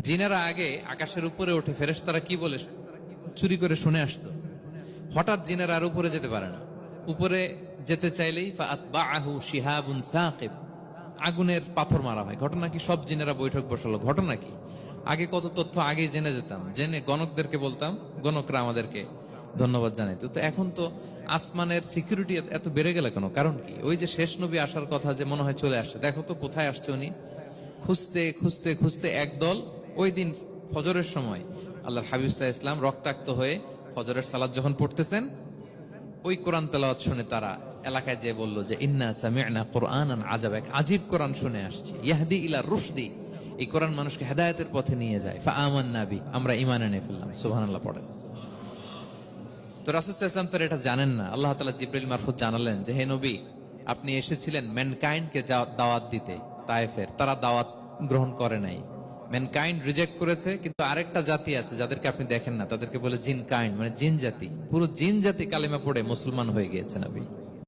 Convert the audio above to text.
জিনেরা আগে আকাশের উপরে ওঠে, ফেরেশতারা কি বলে চুরি করে শুনে আসতো। হঠাৎ জিনেরা আর উপরে যেতে পারে না, উপরে যেতে চাইলেই ফাআতবাআহু শিহাবুন সাকিব, আগুনের পাথর মারা হয়। ঘটনা কি? সব জিনেরা বৈঠক বসালো। ঘটনা কি? আগে কত তথ্য আগেই জেনে যেতাম, জেনে গণকদেরকে বলতাম, গণকরা আমাদেরকে ধন্যবাদ জানাইতো। তো এখন তো আসমানের সিকিউরিটি এত বেড়ে গেল কেন? কারণ কি? ওই যে শেষ নবী আসার কথা যে মনে হয় চলে আসছে, দেখো তো কোথায় আসছে উনি। খুঁজতে খুঁজতে খুঁজতে একদল ওই দিন ফজরের সময় আল্লাহর হাবিব সাল্লাল্লাহু আলাইহি ওয়াসাল্লাম রক্তাক্ত হয়ে ফজরের সালাত যখন পড়তেছেন, ওই কোরআন তেলাওয়াত শুনে তারা এলাকায় যেয়ে বলল যে ইন্না সামি'না কুরআনান আজাবা, এক আজীব কোরআন শুনে আসছি, ইয়াহদি ইলা রুশদি, এই কোরআন মানুষকে হেদায়েতের পথে নিয়ে যায়। ফাআমান্না বি, আমরা ঈমান এনে ফেললাম। সুবহানাল্লাহ পড়েন। তো রাসূল সাল্লাল্লাহু আলাইহি ওয়াসাল্লাম তো এটা জানেন না। আল্লাহ তাআলা জিবরিল মারফত জানালেন যে হে নবী, আপনি এসেছিলেন ম্যানকাইন্ডকে দাওয়াত দিতে তায়েফের, তারা দাওয়াত গ্রহণ করে নাই, ম্যানকাইন্ড রিজেক্ট করেছে। কিন্তু আরেকটা জাতি আছে যাদেরকে আপনি দেখেন না, তাদেরকে বলে জিন কাইন্ড, মানে জিন জাতি। পুরো জিন জাতি কালেমা পড়ে মুসলমান হয়ে গিয়েছে নবী।